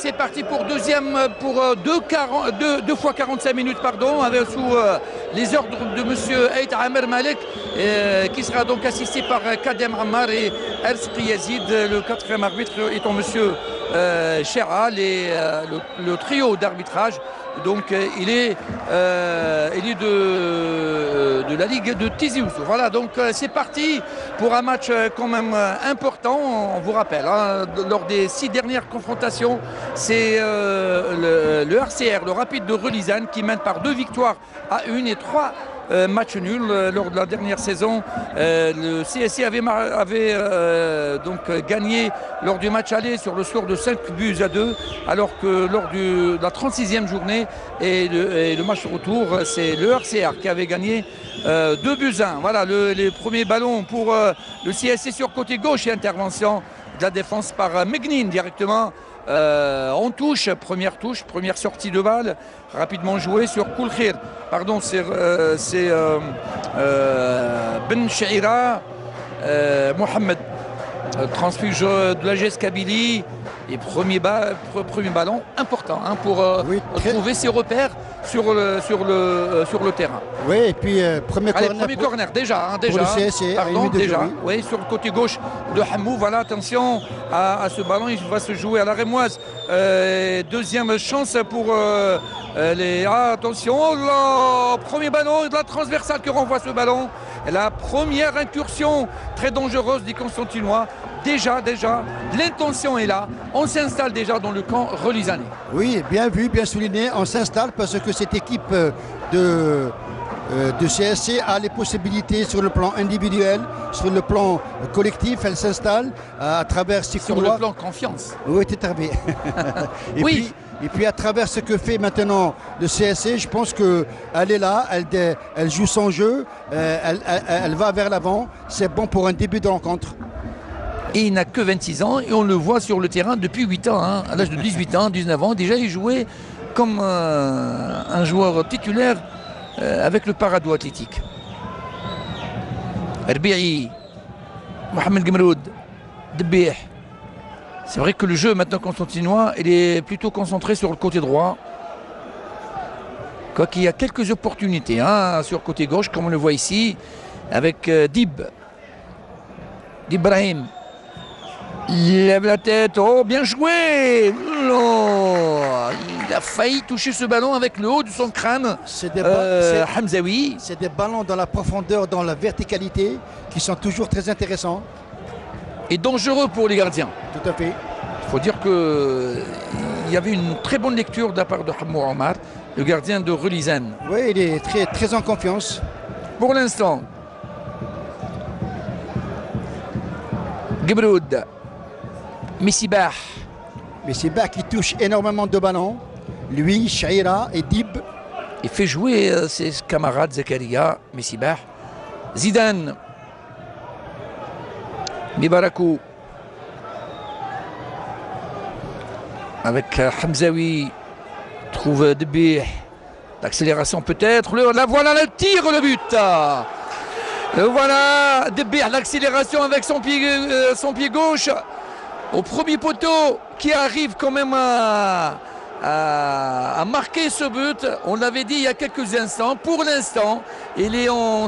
c'est parti pour deux fois 45 minutes, pardon, sous les ordres de monsieur Aït Amer Malek, qui sera donc assisté par Kadem Ammar et Erzki Yazid. Le quatrième arbitre étant monsieur Chera, le trio d'arbitrage. Donc il est de la Ligue de Tizi Ouzou. Voilà, donc c'est parti pour un match quand même important. On vous rappelle, hein, lors des 6 dernières confrontations, c'est le RCR, le Rapide de Relizane, qui mène par 2 victoires à 1 et 3 match nul lors de la dernière saison. Le CSC avait donc gagné lors du match aller sur le score de 5-2, alors que lors de la 36e journée et le match retour, c'est le RCR qui avait gagné 2-1. Voilà les premiers ballons pour le CSC sur côté gauche et intervention de la défense par Megnin directement. On touche, première sortie de balle, rapidement joué sur Koulkhir. Pardon, c'est Ben Chaira, Mohamed, transfuge de la GS Kabylie. Et premier ballon important, hein, pour trouver ses repères sur le terrain. Oui, et puis premier corner déjà. Pour le CSC, pardon, déjà. Oui, sur le côté gauche de Hamou. Voilà, attention à ce ballon, il va se jouer à la Rémoise. Deuxième chance pour attention, oh là, premier ballon de la transversale qui renvoie ce ballon. Et la première incursion très dangereuse des Constantinois. Déjà, l'intention est là. On s'installe déjà dans le camp relizanais. Oui, bien vu, bien souligné. On s'installe parce que cette équipe de CSC a les possibilités sur le plan individuel, sur le plan collectif. Elle s'installe à travers ses couloirs. Sur le plan confiance. Oui, tout à fait. Oui. Et puis à travers ce que fait maintenant le CSC, je pense qu'elle est là, elle joue son jeu, elle va vers l'avant. C'est bon pour un début de rencontre. Et il n'a que 26 ans et on le voit sur le terrain depuis 8 ans. Hein. À l'âge de 18 ans, 19 ans, déjà il jouait comme un joueur titulaire avec le Parado Athlétique. Erbi'i, Mohamed Gemroud, Debih. C'est vrai que le jeu maintenant constantinois, il est plutôt concentré sur le côté droit. Quoiqu'il y a quelques opportunités, hein, sur le côté gauche, comme on le voit ici, avec D'Ibrahim. Il lève la tête, oh bien joué, oh, il a failli toucher ce ballon avec le haut de son crâne. Hamzaoui. C'est des ballons dans la profondeur, dans la verticalité, qui sont toujours très intéressants. Et dangereux pour les gardiens. Tout à fait. Il faut dire qu'il y avait une très bonne lecture de la part de Hamou Omar, le gardien de Relizane. Oui, il est très, très en confiance. Pour l'instant, Gebroud, Messibah qui touche énormément de ballons. Lui, Chaira et Dib. Il fait jouer ses camarades Zakaria, Messibah, Zidane, Mibarakou, avec Hamzaoui, trouve Debih, l'accélération peut-être, voilà le tir, le but. Voilà Debih, l'accélération avec son pied gauche au premier poteau qui arrive quand même à marquer ce but. On l'avait dit il y a quelques instants. Pour l'instant, il est en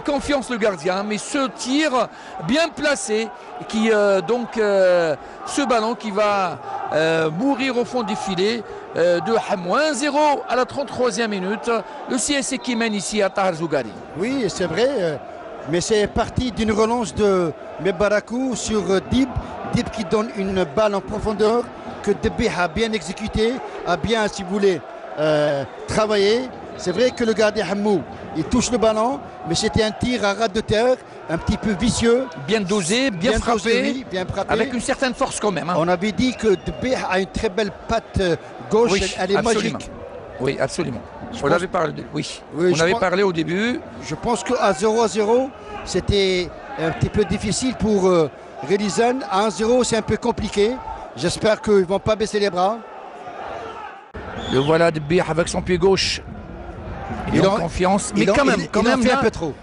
confiance, le gardien, mais ce tir bien placé, qui ce ballon qui va mourir au fond du filet de Hamou. 1-0 à la 33e minute. Le CSC qui mène ici à Tahar Zougari. Oui, c'est vrai, mais c'est parti d'une relance de Mebarakou sur Dib. Dib qui donne une balle en profondeur que Debih a bien exécuté, a bien, si vous voulez, travaillé. C'est vrai que le gardien Hamou, il touche le ballon, mais c'était un tir à ras de terre, un petit peu vicieux. Bien dosé, bien frappé, dosé, oui, bien frappé. Avec une certaine force quand même. Hein. On avait dit que Debih a une très belle patte gauche, oui, elle est absolument. magique. Oui, absolument. On avait parlé, on avait parlé au début. Je pense qu'à 0-0, c'était un petit peu difficile pour Relizane. À 1-0, c'est un peu compliqué. J'espère qu'ils ne vont pas baisser les bras. Le voilà Debih avec son pied gauche. Il est en confiance, mais quand même fait là, un peu trop.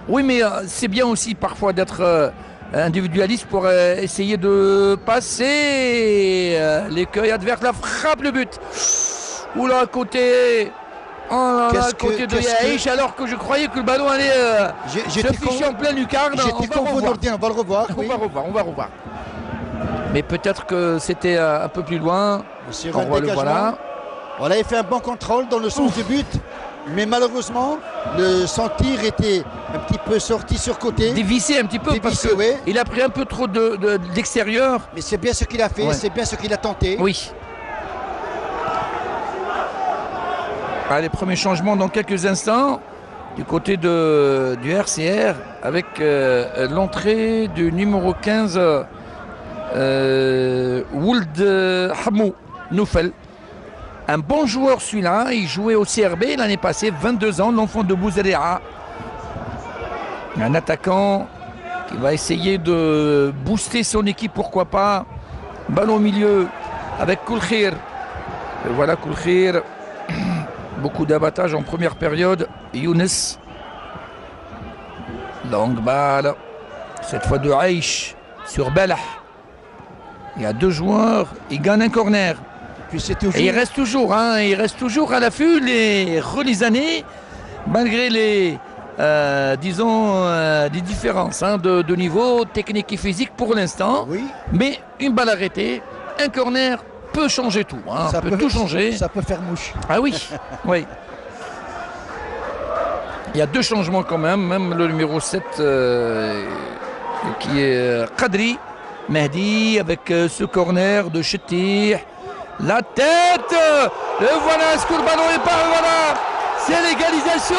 Oui, mais c'est bien aussi parfois d'être individualiste pour essayer de passer. L'écueil adverse, la frappe, le but. Oula, à côté. Oh là là, à côté de Yaïch, alors que je croyais que le ballon allait s'afficher en plein lucarne. J'étais confondu, on va le revoir. On va revoir. Mais peut-être que c'était un peu plus loin. Sur un dégagement. Voilà, il fait un bon contrôle dans le sens du but. Mais malheureusement, son tir était un petit peu sorti sur côté. Dévissé un petit peu parce qu'il a pris un peu trop d'extérieur. Mais c'est bien ce qu'il a fait, c'est bien ce qu'il a tenté. Oui. Les premiers changements dans quelques instants du côté du RCR avec l'entrée du numéro 15 Would Hamou Noufel. Un bon joueur celui-là, il jouait au CRB l'année passée, 22 ans, l'enfant de Bouzéréa. Un attaquant qui va essayer de booster son équipe, pourquoi pas. Ballon au milieu avec Koulkhir. Et voilà Koulkhir. Beaucoup d'abattage en première période. Younes. Longue balle. Cette fois de Aïch sur Belah. Il y a deux joueurs. Il gagne un corner. Et il reste toujours à l'affût, les Relizanais, malgré les des différences de niveau technique et physique pour l'instant. Oui. Mais une balle arrêtée, un corner peut changer tout. Ça peut tout changer. Ça peut faire mouche. Ah oui, oui. Il y a deux changements quand même le numéro 7 qui est Kadri Mehdi avec ce corner de Chetih. La tête. Et voilà, est-ce que le ballon est pas, voilà. C'est l'égalisation.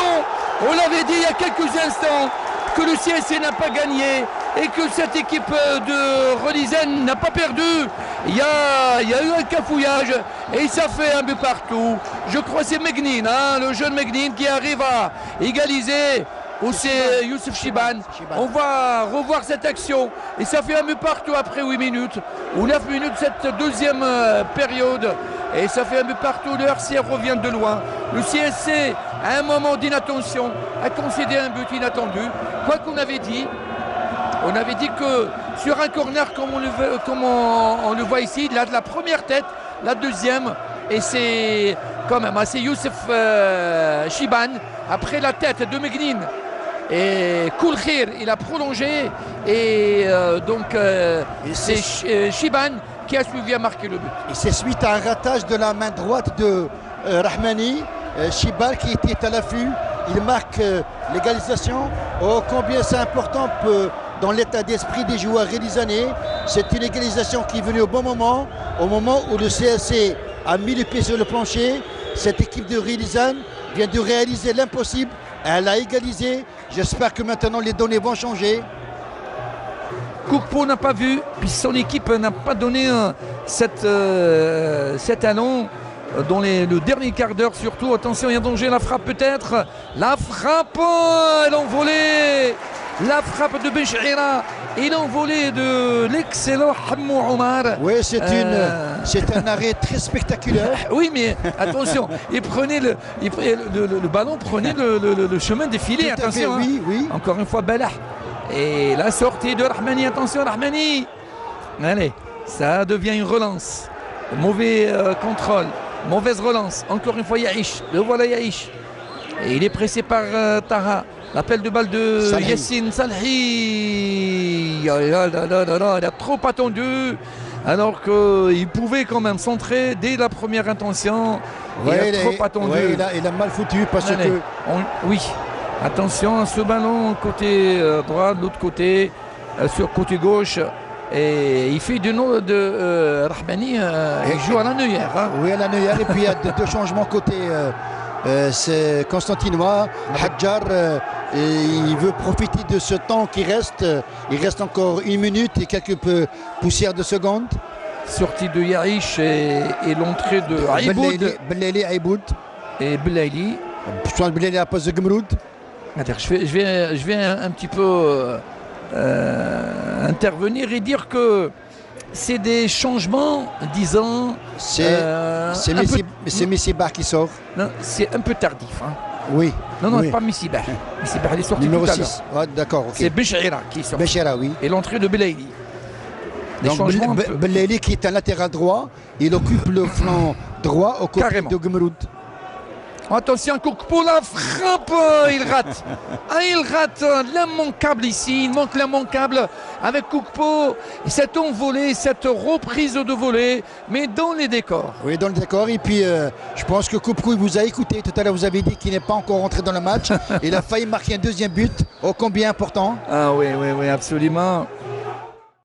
On l'avait dit il y a quelques instants que le CSC n'a pas gagné et que cette équipe de Relizane n'a pas perdu. Il y a eu un cafouillage et ça fait un but partout. Je crois que c'est Megnin, le jeune Megnin qui arrive à égaliser. Ou c'est Youssef Chiban. On va revoir cette action. Et ça fait un but partout après 8 minutes. Ou 9 minutes cette deuxième période. Et ça fait un but partout. Le RCR revient de loin. Le CSC, à un moment d'inattention, a concédé un but inattendu. Quoi qu'on avait dit, on avait dit que sur un corner comme on le voit ici, il a de la première tête, la deuxième. Et c'est quand même, c'est Youssef Chiban. Après la tête de Megnin. Et Koulkhir, il a prolongé et c'est Chiban qui a suivi à marquer le but. Et c'est suite à un ratage de la main droite de Rahmani, Chiban qui était à l'affût, il marque l'égalisation. Oh, combien c'est important dans l'état d'esprit des joueurs relizanais. C'est une égalisation qui est venue au bon moment, au moment où le CSC a mis le pied sur le plancher. Cette équipe de Relizane vient de réaliser l'impossible. Elle a égalisé. J'espère que maintenant les données vont changer. Koukpo n'a pas vu, puis son équipe n'a pas donné cet allant dans le dernier quart d'heure surtout. Attention, il y a danger, la frappe peut-être. La frappe, elle a envolé. La frappe de Benchira et l'envolée de l'excellent Hamou Omar. Oui, c'est un arrêt très spectaculaire. Oui, mais attention, il prenait le ballon prenait le chemin défilé. Attention, fait, oui. Encore une fois, Belah. Et la sortie de Rahmani, attention Rahmani. Allez, ça devient une relance. Mauvais contrôle, mauvaise relance. Encore une fois Yaïch, le voilà Yaïch. Et il est pressé par Taha. L'appel de balle de Yassine Salhi. Il a trop attendu. Alors qu'il pouvait quand même centrer dès la première intention. Il a trop attendu. Ouais, il a mal foutu parce que... Oui. Attention à ce ballon côté droit, de l'autre côté, sur côté gauche. Et il fait du nom de Rahmani. Il joue à la Neuillère. Oui, à la Neuillère. Et puis il y a deux changements côté... c'est Constantinois, Hadjar, il veut profiter de ce temps qui reste. Il reste encore 1 minute et quelques poussières de secondes. Sortie de Yaïch et l'entrée de Aïboud. Belaili Aïboud. Et Belaili. Je pense que Belaili à la place de Gmroud. Je vais un petit peu intervenir et dire que c'est des changements, disons. C'est Messi Bar qui sort. Non, c'est un peu tardif. Oui. Non, oui. pas Missibah. Missibah, il est sorti Numéro tout à l'heure. 6. Ah, d'accord, ok. C'est Bechaira qui est sorti. Bechaira, oui. Et l'entrée de Belaïli. Des Donc changements. Belaïli qui est un latéral droit, il occupe le flanc droit au côté Carrément. de Gumroud. Attention, Koukpo, la frappe, il rate. Ah, il rate l'immanquable ici, il manque l'immanquable avec Koukpo. Cette envolée, cette reprise de volée, mais dans les décors. Oui, dans le décor. Et puis, je pense que Koukpo, il vous a écouté. Tout à l'heure, vous avez dit qu'il n'est pas encore rentré dans le match. Il a failli marquer un deuxième but, ô combien important. Ah oui, absolument.